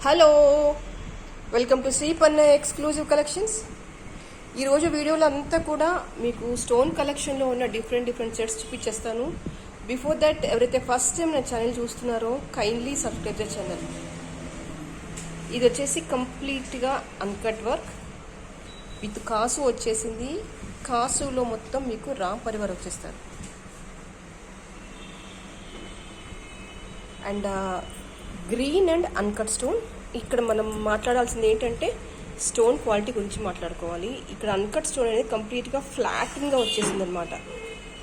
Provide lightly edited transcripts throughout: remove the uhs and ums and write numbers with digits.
Hello, welcome to Shri పన్న exclusive collections. ఈరోజు వీడియోలో అంతా కూడా మీకు స్టోన్ కలెక్షన్లో ఉన్న డిఫరెంట్ సెట్స్ చూపించేస్తాను. బిఫోర్ దట్, ఎవరైతే ఫస్ట్ టైం నా ఛానల్ చూస్తున్నారో కైండ్లీ సబ్స్క్రైబ్ ద ఛానల్. ఇది వచ్చేసి కంప్లీట్గా అన్కట్ వర్క్ విత్ కాసు వచ్చేసింది. కాసులో మొత్తం మీకు రామ్ పరివార్ వచ్చేస్తారు. And green and uncut stone. ఇక్కడ మనం మాట్లాడాల్సింది ఏంటంటే స్టోన్ క్వాలిటీ గురించి మాట్లాడుకోవాలి. ఇక్కడ అన్కట్ స్టోన్ అనేది కంప్లీట్గా ఫ్లాట్గా వచ్చేసింది అనమాట.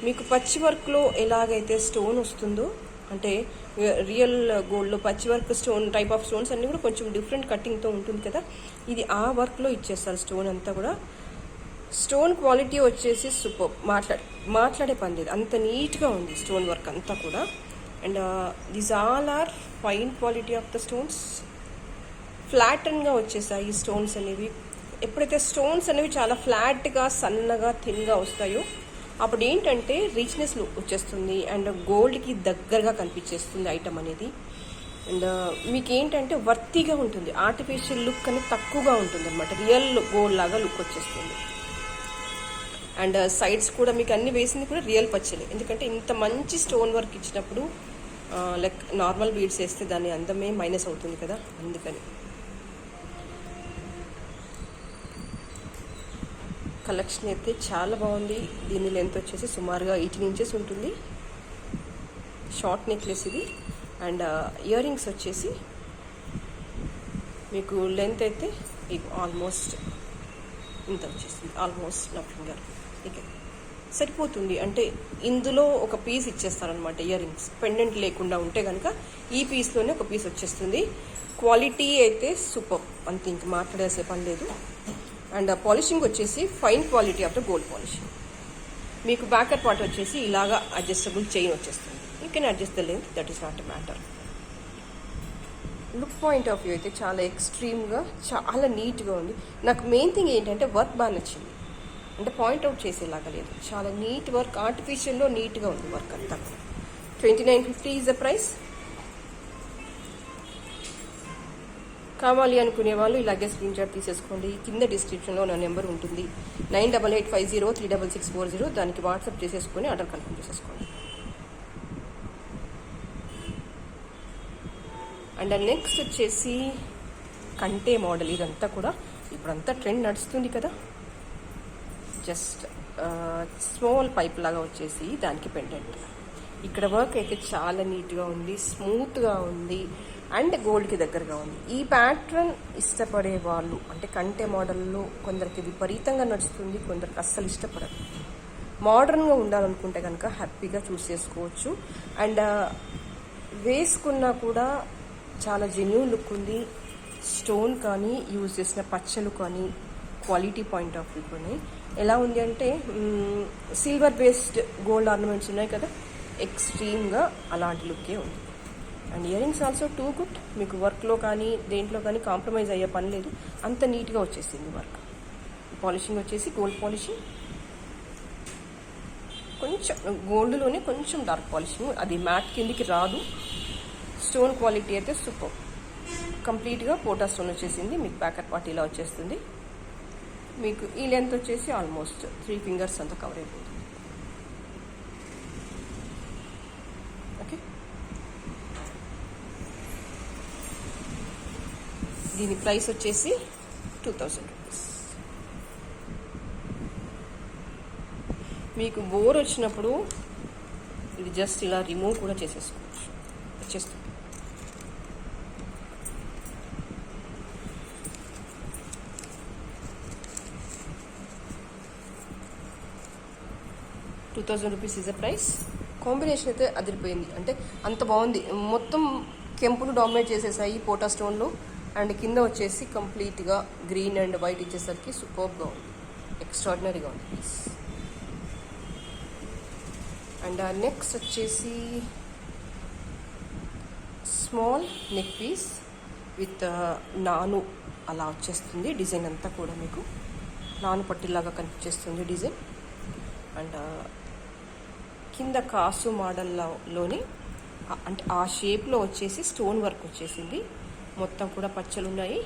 మీకు పచ్చి వర్క్లో ఎలాగైతే స్టోన్ వస్తుందో, అంటే రియల్ గోల్డ్లో పచ్చి work stone type of stones అన్నీ కూడా కొంచెం డిఫరెంట్ కట్టింగ్తో ఉంటుంది కదా, ఇది ఆ వర్క్లో ఇచ్చేస్తారు. స్టోన్ అంతా కూడా స్టోన్ క్వాలిటీ వచ్చేసి సూపర్. మాట్లాడే పని లేదు, అంత నీట్గా ఉంది స్టోన్ వర్క్ అంతా కూడా. And these all are fine quality of the stones. ఫ్లాటన్గా వచ్చేసాయి ఈ స్టోన్స్ అనేవి. ఎప్పుడైతే స్టోన్స్ అనేవి చాలా ఫ్లాట్గా సన్నగా థిన్గా వస్తాయో అప్పుడు ఏంటంటే రిచ్నెస్ లుక్ వచ్చేస్తుంది అండ్ గోల్డ్కి దగ్గరగా కనిపించేస్తుంది ఐటమ్ అనేది. అండ్ మీకు ఏంటంటే వర్తీగా ఉంటుంది, ఆర్టిఫిషియల్ లుక్ అనేది తక్కువగా ఉంటుంది అనమాట. రియల్ గోల్డ్ లాగా లుక్ వచ్చేస్తుంది. అండ్ సైడ్స్ కూడా మీకు అన్ని వేసింది కూడా రియల్ పచ్చలే, ఎందుకంటే ఇంత మంచి స్టోన్ వర్క్ ఇచ్చినప్పుడు లైక్ నార్మల్ బీడ్స్ వేస్తే దాని అందమే మైనస్ అవుతుంది కదా, అందుకని. కలెక్షన్ అయితే చాలా బాగుంది. దీని లెంత్ వచ్చేసి సుమారుగా 18 ఇంచెస్ ఉంటుంది. షార్ట్ నెక్లెస్ ఇది. అండ్ ఇయర్ రింగ్స్ వచ్చేసి మీకు లెంత్ అయితే ఆల్మోస్ట్ ఇంత వచ్చేసింది, ఆల్మోస్ట్ నా ఫింగర్. ఓకే, సరిపోతుంది. అంటే ఇందులో ఒక పీస్ ఇచ్చేస్తారనమాట. ఇయర్ రింగ్స్ పెండెంట్ లేకుండా ఉంటే కనుక ఈ పీస్లోనే ఒక పీస్ వచ్చేస్తుంది. క్వాలిటీ అయితే సూపర్, అంత ఇంక మాట్లాడేసే పని లేదు. అండ్ పాలిషింగ్ వచ్చేసి fine quality of the gold polishing. మీకు బ్యాకర్ పార్ట్ వచ్చేసి ఇలాగా అడ్జస్టబుల్ చైన్ వచ్చేస్తుంది. You can adjust the length, that is not a matter. Look point of view అయితే చాలా ఎక్స్ట్రీమ్గా చాలా నీట్గా ఉంది. నాకు మెయిన్ థింగ్ ఏంటంటే వర్క్ బాగా నచ్చింది. అంటే పాయింట్అవుట్ చేసేలాగా లేదు, చాలా నీట్ వర్క్. ఆర్టిఫిషియల్లో నీట్గా ఉంది వర్క్ అంతా. 2950 ఈజ్ ద ప్రైస్. కావాలి అనుకునే వాళ్ళు ఇలాగే స్క్రీన్ షాట్ తీసేసుకోండి. కింద డిస్క్రిప్షన్లో నా నెంబర్ ఉంటుంది, 9885036640. దానికి వాట్సాప్ చేసేసుకొని ఆర్డర్ కన్ఫర్మ్ చేసేసుకోండి. అండ్ నెక్స్ట్ వచ్చేసి కంటే మోడల్. ఇదంతా కూడా ఇప్పుడంతా ట్రెండ్ నడుస్తుంది కదా. జస్ట్ స్మాల్ పైప్ లాగా వచ్చేసి దానికి పెండెంట్. ఇక్కడ వర్క్ అయితే చాలా నీట్గా ఉంది, స్మూత్గా ఉంది అండ్ గోల్డ్కి దగ్గరగా ఉంది. ఈ ప్యాటర్న్ ఇష్టపడే వాళ్ళు, అంటే కంటే మోడల్లో కొందరికి విపరీతంగా నడుస్తుంది, కొందరికి అస్సలు ఇష్టపడరు. మోడర్న్గా ఉండాలనుకుంటే కనుక హ్యాపీగా చూస్ చేసుకోవచ్చు. అండ్ వేసుకున్నా కూడా చాలా జెన్యూన్ లుక్ ఉంది. స్టోన్ కానీ యూజ్ చేసిన పచ్చలు కానీ క్వాలిటీ పాయింట్ ఆఫ్ వ్యూ కానీ ఎలా ఉంది అంటే సిల్వర్ బేస్డ్ గోల్డ్ ఆర్నమెంట్స్ ఉన్నాయి కదా, ఎక్స్ట్రీమ్గా అలాంటి లుక్కే ఉంది. And ear rings also too good. మీకు వర్క్లో కానీ దేంట్లో కానీ కాంప్రమైజ్ అయ్యే పని లేదు, అంత నీట్గా వచ్చేసింది వర్క్. పాలిషింగ్ వచ్చేసి గోల్డ్ పాలిషింగ్, కొంచెం గోల్డ్లోనే కొంచెం డార్క్ పాలిషింగ్, అది మ్యాట్ కిందికి రాదు. స్టోన్ క్వాలిటీ అయితే సూపర్. కంప్లీట్గా పోటా స్టోన్ వచ్చేసింది. మీకు బ్యాకర్ పార్ట్ ఇలా వచ్చేస్తుంది. మీకు ఈ లెంత్ వచ్చేసి ఆల్మోస్ట్ 3 ఫింగర్స్ అంతా కవర్ అయిపోతుంది. ఓకే, దీని ప్రైస్ వచ్చేసి 2000 రూపీస్. మీకు బోర్ వచ్చినప్పుడు ఇది జస్ట్ ఇలా రిమూవ్ కూడా చేసేసుకోవచ్చు, వచ్చేస్తుంది. ₹2000 ఈజ్ అ ప్రైస్. కాంబినేషన్ అయితే అదిరిపోయింది, అంటే అంత బాగుంది. మొత్తం కెంపును డామినేట్ చేసేసాయి పోటా స్టోన్లో. అండ్ కింద వచ్చేసి కంప్లీట్గా గ్రీన్ అండ్ వైట్ ఇచ్చేసరికి సూపర్గా ఉంది, ఎక్స్ట్రాడినరీగా ఉంది పీస్. అండ్ నెక్స్ట్ వచ్చేసి స్మాల్ నెక్ పీస్ విత్ నాను అలా వచ్చేస్తుంది. డిజైన్ అంతా కూడా మీకు నాను పట్టిలాగా కనిపించేస్తుంది డిజైన్. అండ్ కింద కాసు మోడల్లోని అంటే ఆ షేప్లో వచ్చేసి స్టోన్ వర్క్ వచ్చేసింది. మొత్తం కూడా పచ్చలు ఉన్నాయి.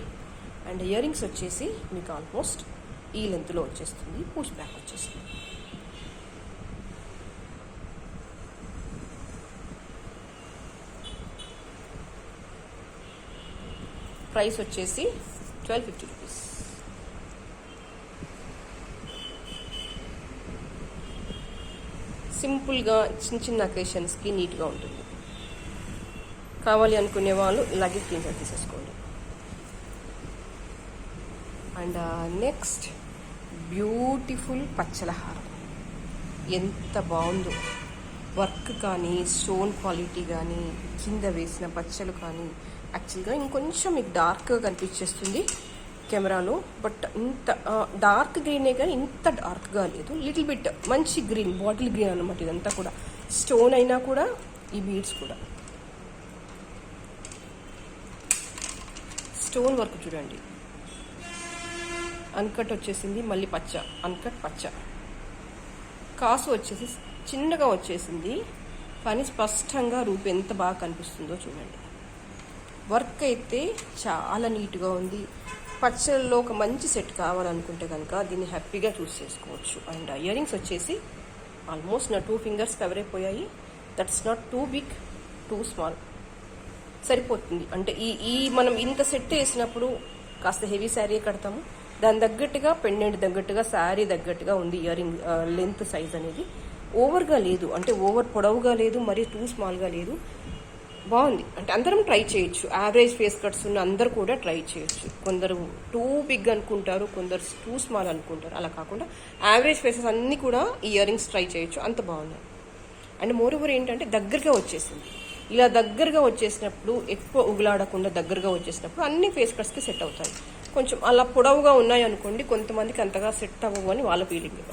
అండ్ ఇయర్ రింగ్స్ వచ్చేసి మీకు ఆల్మోస్ట్ ఈ లెంత్లో వచ్చేస్తుంది. పుష్ బ్యాక్ వచ్చేస్తుంది. ప్రైస్ వచ్చేసి 1250 రూపీస్. సింపుల్గా చిన్న చిన్న అకేషన్స్కి నీట్గా ఉంటుంది. కావాలి అనుకునే వాళ్ళు ఇలాగే స్క్రీన్ షాట్ తీసేసుకోండి. అండ్ నెక్స్ట్ బ్యూటిఫుల్ పచ్చల హారం. ఎంత బాగుందో! వర్క్ కానీ, స్టోన్ క్వాలిటీ కానీ, కింద వేసిన పచ్చలు కానీ, యాక్చువల్గా ఇంకొంచెం మీకు డార్క్గా కనిపించేస్తుంది కెమెరాలో, బట్ ఇంత డార్క్ గ్రీనే కానీ ఇంత డార్క్గా లేదు. లిటిల్ బిట్ మంచి గ్రీన్, బాటిల్ గ్రీన్ అనమాట. ఇదంతా కూడా స్టోన్ అయినా కూడా ఈ బీడ్స్ కూడా స్టోన్ వర్క్ చూడండి. అన్కట్ వచ్చేసింది, మళ్ళీ పచ్చ, అన్కట్ పచ్చ. కాసు వచ్చేసి చిన్నగా వచ్చేసింది, కానీ స్పష్టంగా రూపు ఎంత బాగా కనిపిస్తుందో చూడండి. వర్క్ అయితే చాలా నీట్గా ఉంది. పచ్చల్లో ఒక మంచి సెట్ కావాలనుకుంటే కనుక దీన్ని హ్యాపీగా చూస్ చేసుకోవచ్చు. అండ్ ఇయర్ రింగ్స్ వచ్చేసి ఆల్మోస్ట్ నా 2 ఫింగర్స్ కవర్ అయిపోయాయి. That's not too big, too small, సరిపోతుంది. అంటే ఈ మనం ఇంత సెట్ వేసినప్పుడు కాస్త హెవీ శారీ కడతాము, దాని తగ్గట్టుగా పెండెంట్ తగ్గట్టుగా శారీ తగ్గట్టుగా ఉంది ఇయర్ రింగ్ లెంత్ సైజ్ అనేది. ఓవర్గా లేదు, అంటే ఓవర్ పొడవుగా లేదు, మరీ టూ స్మాల్గా లేదు. బాగుంది. అంటే అందరం ట్రై చేయొచ్చు. యావరేజ్ ఫేస్ కట్స్ ఉన్న అందరు కూడా ట్రై చేయొచ్చు. కొందరు టూ బిగ్ అనుకుంటారు, కొందరు టూ స్మాల్ అనుకుంటారు. అలా కాకుండా యావరేజ్ ఫేసెస్ అన్నీ కూడా ఈ ఇయర్ రింగ్స్ ట్రై చేయొచ్చు. అంత బాగున్నాయి. అండ్ మోర్ ఓవర్ ఏంటంటే దగ్గరగా వచ్చేసింది. ఇలా దగ్గరగా వచ్చేసినప్పుడు, ఎక్కువ ఉగులాడకుండా దగ్గరగా వచ్చేసినప్పుడు అన్ని ఫేస్ కట్స్కి సెట్ అవుతాయి. కొంచెం అలా పొడవుగా ఉన్నాయి అనుకోండి, కొంతమందికి అంతగా సెట్ అవ్వవు అని వాళ్ళ ఫీలింగ్.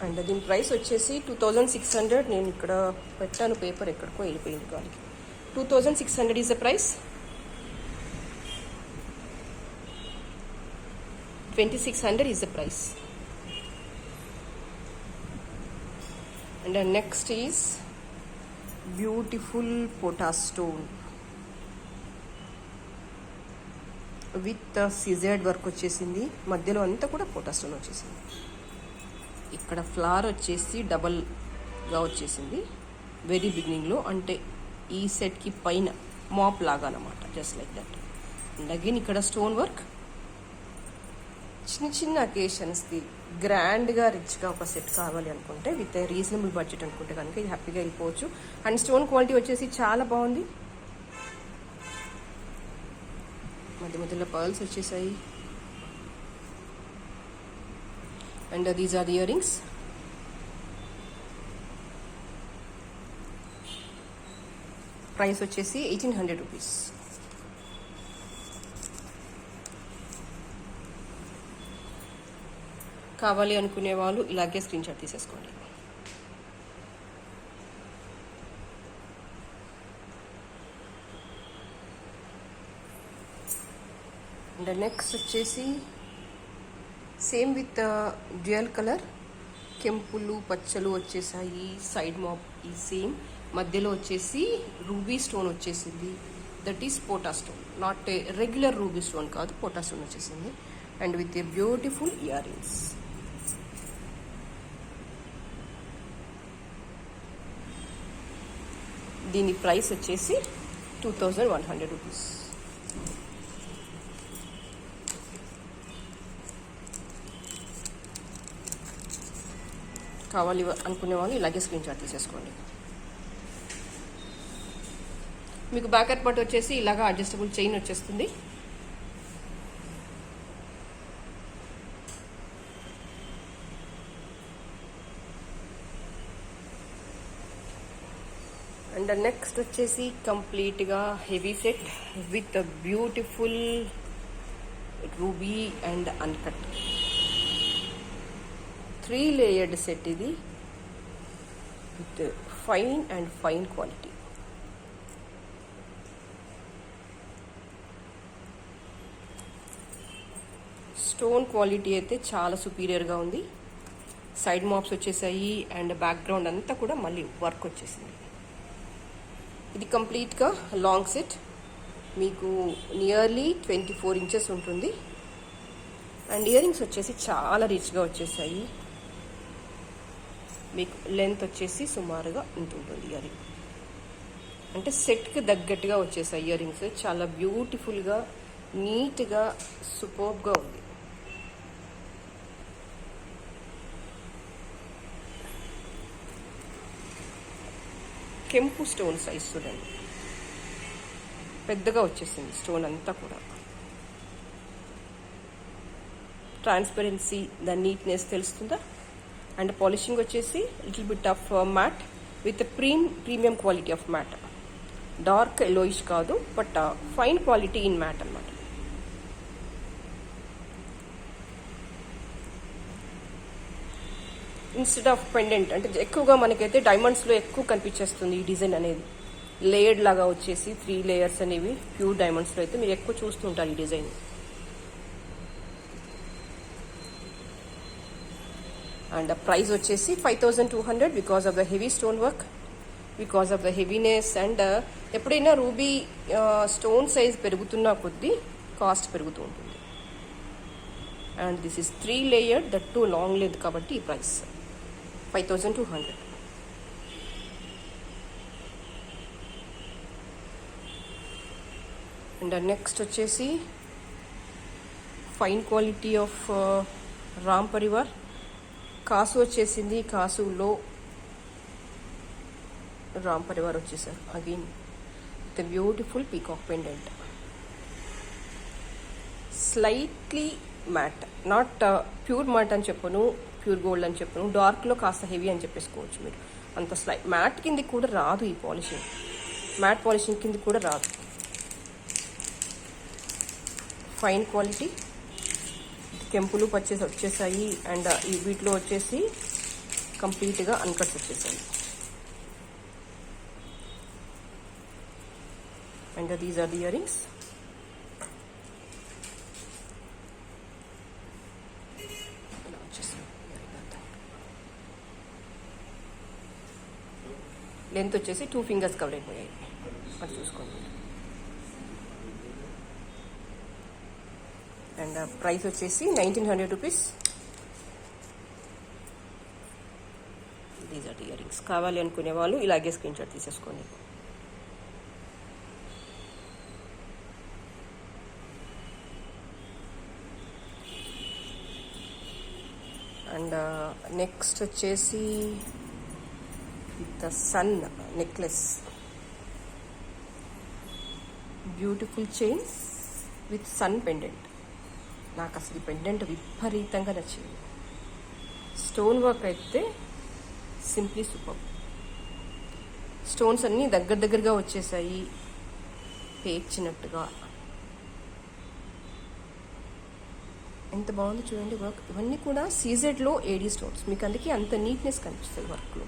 అండ్ దీని ప్రైస్ వచ్చేసి 2600. నేను ఇక్కడ పెట్టాను, పేపర్ ఎక్కడికో వెళ్ళిపోయింది గాలికి. 2600 is the price. 2600 is the price. And next is beautiful potas stone with scissored work వచ్చేసింది. మధ్యలో అంతా కూడా పోటా స్టోన్ వచ్చేసింది. ఇక్కడ ఫ్లవర్ వచ్చేసి డబల్గా వచ్చేసింది వెరీ బిగినింగ్లో, అంటే ఈ సెట్కి పైన మాప్ లాగా అనమాట, just like that. And again ఇక్కడ స్టోన్ వర్క్. చిన్న చిన్న అకేషన్స్కి గ్రాండ్గా రిచ్గా ఒక సెట్ కావాలి అనుకుంటే విత్ రీజనబుల్ బడ్జెట్ అనుకుంటే కనుక ఇది హ్యాపీగా వెళ్ళిపోవచ్చు. అండ్ స్టోన్ క్వాలిటీ వచ్చేసి చాలా బాగుంది. మధ్య మధ్యలో పర్ల్స్ వచ్చేసాయి. And these are the earrings. Price వచ్చేసి 1800 రూపీస్. కావాలి అనుకునే వాళ్ళు ఇలాగే స్క్రీన్ షాట్ తీసేసుకోండి. అండ్ నెక్స్ట్ వచ్చేసి సేమ్ విత్ డ్యూయల్ కలర్, కెంపులు పచ్చలు వచ్చేసాయి. సైడ్ మాప్ ఈ సేమ్, మధ్యలో వచ్చేసి రూబీ స్టోన్ వచ్చేసింది. That is pota stone, not a regular ruby stone కాదు, పోటా స్టోన్ వచ్చేసింది. And with a beautiful earrings. దీని ప్రైస్ వచ్చేసి 2100 రూపీస్. కావాలి అనుకునే వాళ్ళు ఇలాగే స్క్రీన్ షాట్ తీసేసుకోండి. మీకు బ్యాకర్ పార్ట్ వచ్చేసి ఇలాగా అడ్జస్టబుల్ చైన్ వచ్చేస్తుంది. అండ్ నెక్స్ట్ వచ్చేసి కంప్లీట్గా heavy set with beautiful ruby and uncut 3 layered set. ఇది with fine and fine quality. Stone quality అయితే చాలా సుపీరియర్గా ఉంది. సైడ్ మాప్స్ వచ్చేసాయి అండ్ బ్యాక్గ్రౌండ్ అంతా కూడా మళ్ళీ వర్క్ వచ్చేసింది. ఇది కంప్లీట్గా లాంగ్ సెట్, మీకు నియర్లీ 24 ఇంచెస్ ఉంటుంది. అండ్ ఇయర్ రింగ్స్ వచ్చేసి చాలా రిచ్గా వచ్చేసాయి. మీకు లెంత్ వచ్చేసి సుమారుగా ఇంత ఉంటుంది ఇయర్ రింగ్. అంటే సెట్కి తగ్గట్టుగా వచ్చేసాయి ఇయర్ రింగ్స్. చాలా బ్యూటిఫుల్గా, నీట్గా, సూపర్బ్గా ఉంది. కెంపు స్టోన్ సైజ్ చూడండి, పెద్దగా వచ్చేసింది స్టోన్ అంతా కూడా. ట్రాన్స్పరెన్సీ, ద నీట్నెస్ తెలుస్తుందా. అండ్ పాలిషింగ్ వచ్చేసి little bit of matte with premium quality of matte. Dark yellowish కాదు, but fine quality in matte అన్నమాట. ఇన్స్టెడ్ ఆఫ్ పెండెంట్ అంటే ఎక్కువగా మనకైతే డైమండ్స్లో ఎక్కువ కనిపించేస్తుంది ఈ డిజైన్ అనేది. లేయర్డ్ లాగా వచ్చేసి 3 లేయర్స్ అనేవి ప్యూర్ డైమండ్స్లో అయితే మీరు ఎక్కువ చూస్తుంటారు ఈ డిజైన్. అండ్ ప్రైస్ వచ్చేసి 5200 because of the heavy stone work, because of the heaviness. And ఎప్పుడైనా రూబీ స్టోన్ సైజ్ పెరుగుతున్న కొద్దీ కాస్ట్ పెరుగుతూ ఉంటుంది. And this is 3 layered, that 2 long length కాబట్టి ఈ ప్రైస్ 5200. అండ్ నెక్స్ట్ వచ్చేసి fine quality of Ram Parivar కాసు వచ్చేసింది. కాసులో రామ్ పరివార్ వచ్చేసారు again with beautiful peacock pendant. Slightly matte, not pure matte అని చెప్పను, ప్యూర్ గోల్డ్ అని చెప్పను, డార్క్లో కాస్త హెవీ అని చెప్పేసుకోవచ్చు మీరు. అంత మ్యాట్ కింద కూడా రాదు ఈ పాలిషింగ్, మ్యాట్ పాలిషింగ్ కింద కూడా రాదు. ఫైన్ క్వాలిటీ కెంపులు పచ్చేసి వచ్చేసాయి. అండ్ ఈ వీటిలో వచ్చేసి కంప్లీట్గా అన్కట్స్ వచ్చేసాయి. And these are the earrings. Length వచ్చేసి 2 ఫింగర్స్ కవర్ అయిపోయాయి, అది చూసుకోండి. అండ్ ప్రైస్ వచ్చేసి 1900 rupees. These are earrings. కావాలి అనుకునే వాళ్ళు ఇలాగే స్క్రీన్ షాట్ తీసేసుకోండి. అండ్ నెక్స్ట్ వచ్చేసి the sun necklace, beautiful chain with sun pendant. నాకు అసలు ఈ పెండెంట్ విపరీతంగా నచ్చింది. స్టోన్ వర్క్ అయితే సింప్లీ సూపర్. స్టోన్స్ అన్నీ దగ్గరగా వచ్చేసాయి, పేర్చినట్టుగా. ఎంత బాగుంది చూడండి వర్క్. ఇవన్నీ కూడా సీజెడ్లో ఏడీ స్టోన్స్, మీకు అందుకే అంత నీట్నెస్ కనిపిస్తుంది వర్క్లో.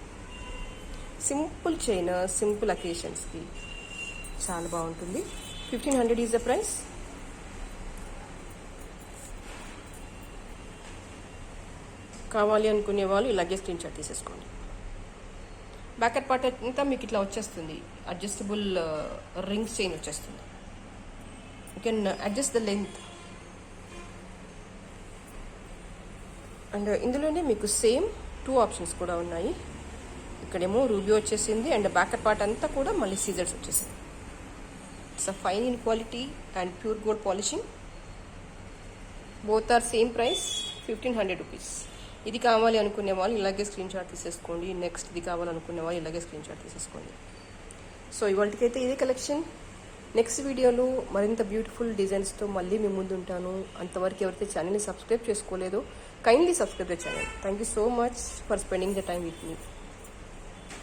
సింపుల్ చైన్, సింపుల్ అకేషన్స్కి చాలా బాగుంటుంది. 1500 ఈజ్ ద ప్రైస్. కావాలి అనుకునే వాళ్ళు ఇలాగే స్క్రీన్ షాట్ తీసేసుకోండి. బ్యాకెట్ పార్ట్ అంతా మీకు ఇట్లా వచ్చేస్తుంది, అడ్జస్టబుల్ రింగ్స్ చైన్ వచ్చేస్తుంది. You can adjust the length. And ఇందులోనే మీకు సేమ్ 2 ఆప్షన్స్ కూడా ఉన్నాయి. ఇక్కడేమో రూబీ వచ్చేసింది అండ్ బ్యాకెట్ పార్ట్ అంతా కూడా మళ్ళీ సీజర్స్ వచ్చేసింది. It's a fine in quality and pure gold polishing. Both are same price 1500 rupees. ఇది కావాలి అనుకునే వాళ్ళు ఇలాగే స్క్రీన్ షాట్ తీసేసుకోండి. నెక్స్ట్ ఇది కావాలనుకునే వాళ్ళు ఇలాగే స్క్రీన్ షాట్ తీసేసుకోండి. సో ఇవాళకైతే ఇదే కలెక్షన్. నెక్స్ట్ వీడియోలో మరింత బ్యూటిఫుల్ డిజైన్స్తో మళ్ళీ మీ ముందు ఉంటాను. అంతవరకు ఎవరైతే ఛానల్ని సబ్స్క్రైబ్ చేసుకోలేదో kindly subscribe the channel. Thank you so much for spending the time with me.